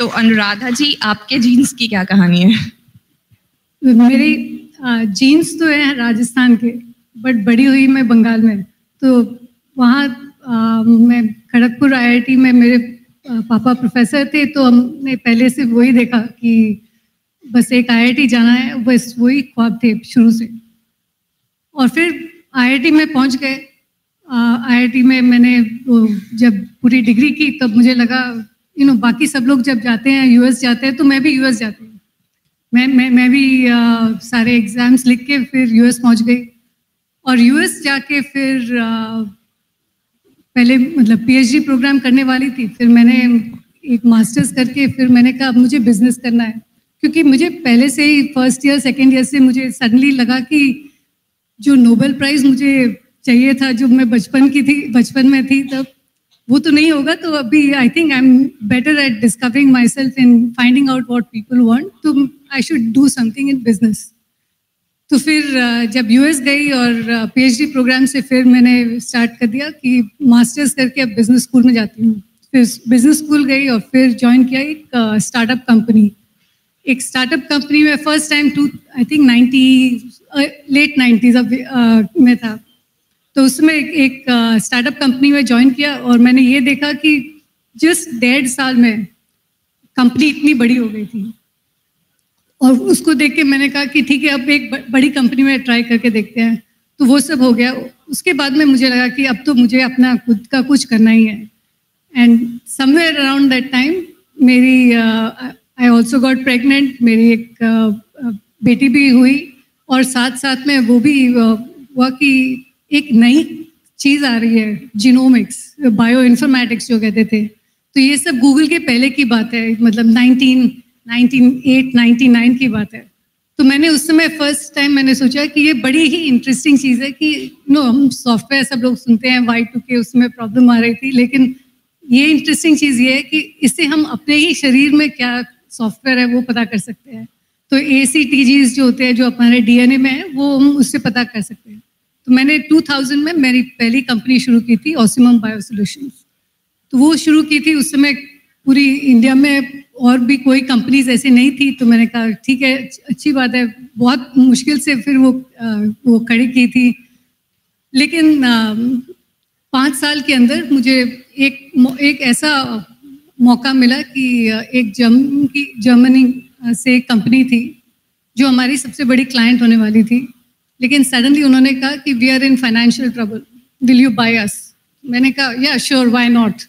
तो अनुराधा जी, आपके जीन्स की क्या कहानी है? मेरी जीन्स तो है राजस्थान के, बट बड़ी हुई मैं बंगाल में। तो वहाँ मैं खड़गपुर आईआईटी में, मेरे पापा प्रोफेसर थे, तो हमने पहले से वही देखा कि बस एक आईआईटी जाना है, बस वही ख्वाब थे शुरू से। और फिर आईआईटी में पहुँच गए। आईआईटी में मैंने जब पूरी डिग्री की तब मुझे लगा बाकी सब लोग जब जाते हैं यूएस जाते हैं, तो मैं भी यूएस जाती हूँ। मैं भी सारे एग्ज़ाम्स लिख के फिर यूएस पहुँच गई। और यूएस जाके फिर पहले मतलब पीएचडी प्रोग्राम करने वाली थी। फिर मैंने एक मास्टर्स करके फिर मैंने कहा अब मुझे बिजनेस करना है, क्योंकि मुझे पहले से ही फर्स्ट ईयर सेकेंड ईयर से मुझे सडनली लगा कि जो नोबेल प्राइज़ मुझे चाहिए था, जो मैं बचपन में थी तब, वो तो नहीं होगा। तो अभी I think I am better at discovering myself in finding out what people want, तो I should do something in business. तो फिर जब यूएस गई और पीएचडी प्रोग्राम से फिर मैंने स्टार्ट कर दिया कि मास्टर्स करके अब बिजनेस स्कूल में जाती हूँ। फिर बिजनेस स्कूल गई और फिर ज्वाइन किया एक स्टार्टअप कंपनी। एक स्टार्टअप कंपनी में first time I think late 90s में था। तो उसमें एक स्टार्टअप कंपनी में ज्वाइन किया और मैंने ये देखा कि जस्ट 1.5 साल में कंपनी इतनी बड़ी हो गई थी। और उसको देख के मैंने कहा कि ठीक है, अब एक बड़ी कंपनी में ट्राई करके देखते हैं। तो वो सब हो गया। उसके बाद में मुझे लगा कि अब तो मुझे अपना खुद का कुछ करना ही है। And somewhere around that time मेरी आई ऑल्सो गॉट प्रेगनेंट। मेरी एक बेटी भी हुई और साथ साथ में वो भी हुआ कि एक नई चीज़ आ रही है, जीनोमिक्स, बायो इन्फॉर्मेटिक्स जो कहते थे। तो ये सब गूगल के पहले की बात है, मतलब 1998-99 की बात है। तो मैंने उस समय फर्स्ट टाइम मैंने सोचा कि ये बड़ी ही इंटरेस्टिंग चीज़ है कि हम सॉफ्टवेयर सब लोग सुनते हैं, Y2K उसमें प्रॉब्लम आ रही थी, लेकिन ये इंटरेस्टिंग चीज़ ये है कि इससे हम अपने ही शरीर में क्या सॉफ्टवेयर है वो पता कर सकते हैं। तो ACTGs जो होते हैं, जो हमारे DNA में है, वो हम उससे पता कर सकते हैं। तो मैंने 2000 में मेरी पहली कंपनी शुरू की थी, ऑसिमम बायो सॉल्यूशंस। तो वो शुरू की थी उस समय पूरी इंडिया में, और भी कोई कंपनीज ऐसे नहीं थी। तो मैंने कहा ठीक है, अच्छी बात है। बहुत मुश्किल से फिर वो खड़ी की थी, लेकिन 5 साल के अंदर मुझे एक ऐसा मौका मिला कि एक जर्मनी से एक कंपनी थी जो हमारी सबसे बड़ी क्लाइंट होने वाली थी, लेकिन सडनली उन्होंने कहा कि we are in financial trouble, will you buy us? मैंने कहा या श्योर, व्हाई नॉट।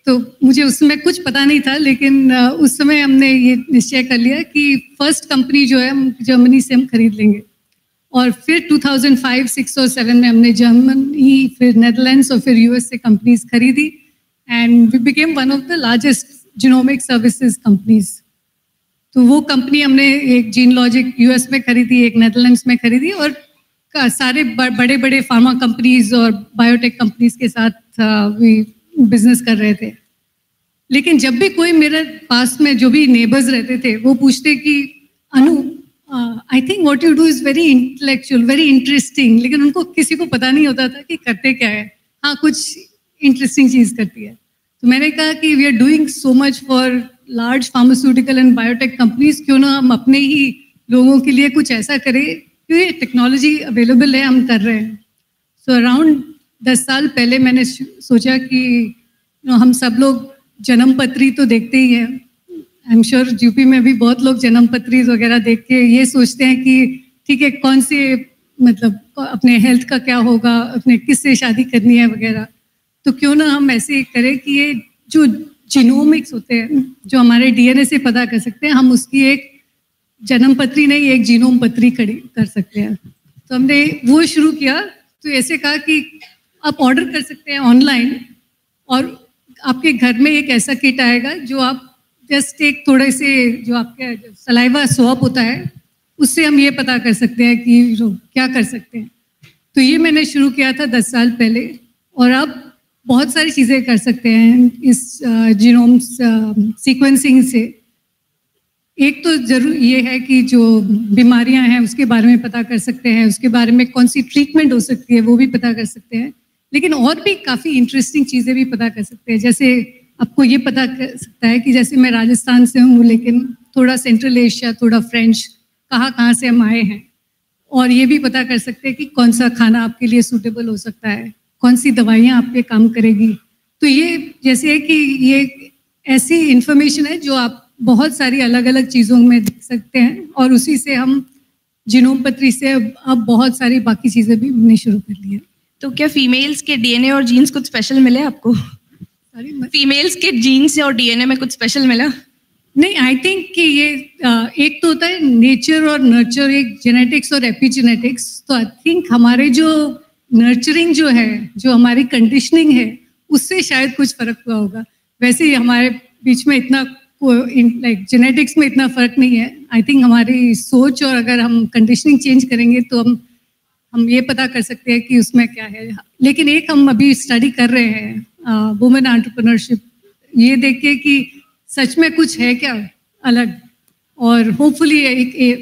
तो मुझे उस समय कुछ पता नहीं था, लेकिन उस समय हमने ये निश्चय कर लिया कि फर्स्ट कंपनी जो है हम जर्मनी से हम खरीद लेंगे। और फिर 2005, 6 और 7 में हमने जर्मनी, फिर नेदरलैंड्स और फिर यूएस से कंपनीज खरीदी and we became one of the largest genomic services companies. तो वो कंपनी हमने एक जीनलॉजिक यूएस में खरीदी, एक नेदरलैंड्स में खरीदी, और सारे बड़े बड़े फार्मा कंपनीज और बायोटेक कंपनीज के साथ भी बिजनेस कर रहे थे। लेकिन जब भी कोई मेरे पास में जो भी नेबर्स रहते थे, वो पूछते कि Anu, I think what you do is very intellectual, very interesting, लेकिन उनको किसी को पता नहीं होता था कि करते क्या है। हाँ, कुछ इंटरेस्टिंग चीज़ करती है। तो मैंने कहा कि we are doing so much for large pharmaceutical and biotech companies, क्यों ना हम अपने ही लोगों के लिए कुछ ऐसा करें, क्योंकि टेक्नोलॉजी अवेलेबल है, हम कर रहे हैं। सो अराउंड 10 साल पहले मैंने सोचा कि हम सब लोग जन्म पत्री तो देखते ही हैं। आई एम श्योर यूपी में भी बहुत लोग जन्म पत्री वगैरह देख के ये सोचते हैं कि ठीक है, कौन से मतलब अपने हेल्थ का क्या होगा, अपने किससे शादी करनी है वगैरह। तो क्यों ना हम ऐसे करें कि ये जो जीनोमिक्स होते हैं, जो हमारे डीएनए से पता कर सकते हैं, हम उसकी एक जन्म पत्री नहीं, एक जीनोम पत्री खड़ी कर सकते हैं। तो हमने वो शुरू किया। तो ऐसे कहा कि आप ऑर्डर कर सकते हैं ऑनलाइन, और आपके घर में एक ऐसा किट आएगा जो आप जस्ट एक थोड़े से जो आपका सलाइवा स्वैप होता है, उससे हम ये पता कर सकते हैं कि क्या कर सकते हैं। तो ये मैंने शुरू किया था 10 साल पहले, और अब बहुत सारी चीज़ें कर सकते हैं इस जीनोम सीक्वेंसिंग से। एक तो जरूर ये है कि जो बीमारियां हैं उसके बारे में पता कर सकते हैं, उसके बारे में कौन सी ट्रीटमेंट हो सकती है वो भी पता कर सकते हैं, लेकिन और भी काफ़ी इंटरेस्टिंग चीज़ें भी पता कर सकते हैं। जैसे आपको ये पता कर सकता है कि जैसे मैं राजस्थान से हूँ, लेकिन थोड़ा सेंट्रल एशिया, थोड़ा फ्रेंच, कहाँ से हम आए हैं, और ये भी पता कर सकते हैं कि कौन सा खाना आपके लिए सूटेबल हो सकता है, कौन सी दवाइयाँ आप पे काम करेगी। तो ये जैसे है कि ये ऐसी इंफॉर्मेशन है जो आप बहुत सारी अलग अलग चीज़ों में देख सकते हैं, और उसी से हम जीनोम पत्री से अब बहुत सारी बाकी चीज़ें भी बननी शुरू कर ली है। तो क्या फीमेल्स के डीएनए और जीन्स कुछ स्पेशल मिले आपको? फीमेल्स के जीन्स और डीएनए में कुछ स्पेशल मिला? नहीं, आई थिंक कि ये एक तो होता है नेचर और नर्चर, एक जेनेटिक्स और एपिजेनेटिक्स। तो आई थिंक हमारे जो नर्चरिंग जो है, जो हमारी कंडीशनिंग है, उससे शायद कुछ फर्क हुआ होगा। वैसे ही हमारे बीच में इतना लाइक जेनेटिक्स में इतना फर्क नहीं है। आई थिंक हमारी सोच, और अगर हम कंडीशनिंग चेंज करेंगे तो हम ये पता कर सकते हैं कि उसमें क्या है। लेकिन एक हम अभी स्टडी कर रहे हैं वुमेन एंटरप्रेन्योरशिप, ये देख के कि सच में कुछ है क्या अलग, और होपफुली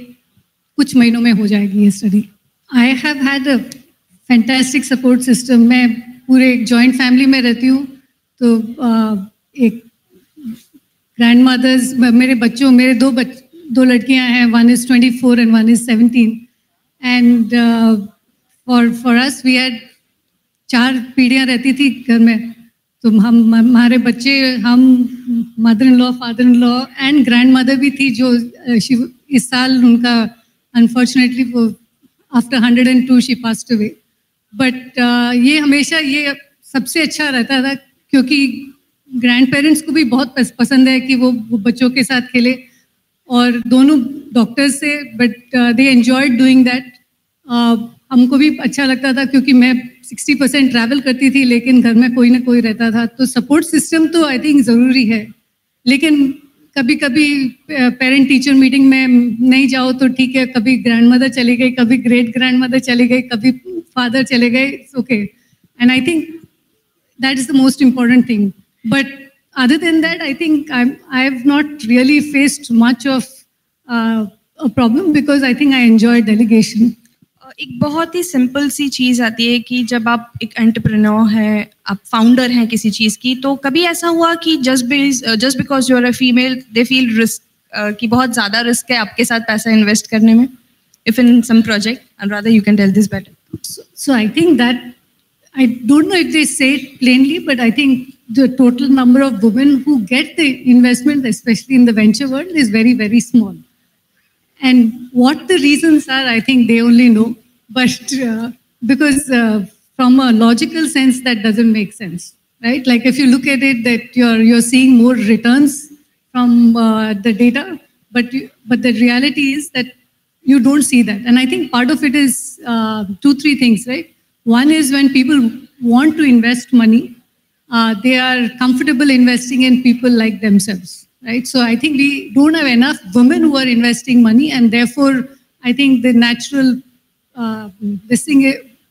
कुछ महीनों में हो जाएगी ये study. I have had a fantastic support system. मैं पूरे एक जॉइंट फैमिली में रहती हूँ, तो एक ग्रैंड मदर्स, मेरे बच्चों, मेरे दो लड़कियां हैं, one is 24 and one is 17, and for us we had 4 पीढ़ियाँ रहती थी घर में। तो हमारे बच्चे, हम, mother in law, father in law and grand mother भी थी, जो इस साल उनका अनफॉर्चुनेटली वो after 102 she passed away. But ये हमेशा ये सबसे अच्छा रहता था, क्योंकि ग्रैंड पेरेंट्स को भी बहुत पसंद है कि वो बच्चों के साथ खेले, और दोनों डॉक्टर्स से, but they enjoyed doing that. हमको भी अच्छा लगता था, क्योंकि मैं 60% ट्रैवल करती थी, लेकिन घर में कोई ना कोई रहता था। तो सपोर्ट सिस्टम तो आई थिंक ज़रूरी है, लेकिन कभी कभी पेरेंट टीचर मीटिंग में नहीं जाओ तो ठीक है, कभी ग्रैंड मदर चली गई, कभी ग्रेट ग्रैंड मदर चली गई, कभी फादर चले गए, okay. And I think that is the most important thing. But other than that, I think I have not really faced much of a problem, because I think I enjoy delegation. एक बहुत ही simple सी चीज़ आती है कि जब आप एक entrepreneur हैं, आप फाउंडर हैं किसी चीज़ की, तो कभी ऐसा हुआ कि just because you are a female they feel risk, कि बहुत ज़्यादा रिस्क है आपके साथ पैसा इन्वेस्ट करने में, if in some project, and rather you can tell this better. So I think that, I don't know if they say it plainly, but I think the total number of women who get the investment, especially in the venture world, is very, very small. And what the reasons are, I think they only know. But because from a logical sense, that doesn't make sense, right? Like if you look at it, that you're seeing more returns from the data, but the reality is that you don't see that. And I think part of it is 2-3 things, right? One is when people want to invest money, they are comfortable investing in people like themselves, right? So I think we don't have enough women who are investing money, and therefore I think the natural this thing,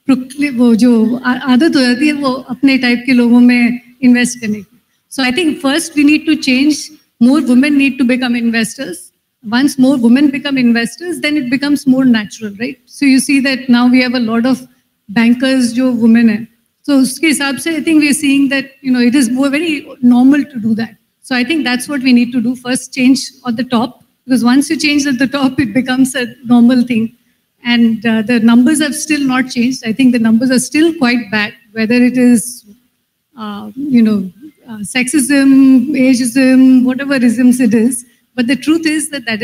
वो जो आदत हो जाती है वो अपने type के लोगों में इन्वेस्ट करने की. So I think first we need to change. More women need to become investors. Once more women become investors, then it becomes more natural, right? So you see that now we have a lot of bankers जो women हैं. So उसके हिसाब से I think we are seeing that it is more very normal to do that. So I think that's what we need to do. First change at the top, because once you change at the top, it becomes a normal thing. And the numbers have still not changed. I think the numbers are still quite bad, whether it is, sexism, ageism, whatever isms it is. But the truth is that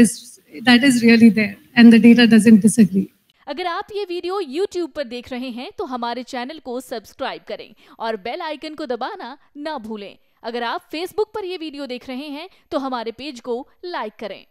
is really there, and the data doesn't disagree. अगर आप ये video YouTube पर देख रहे हैं तो हमारे channel को सब्सक्राइब करें और बेल आइकन को दबाना ना भूलें। अगर आप Facebook पर ये वीडियो देख रहे हैं तो हमारे पेज को लाइक करें।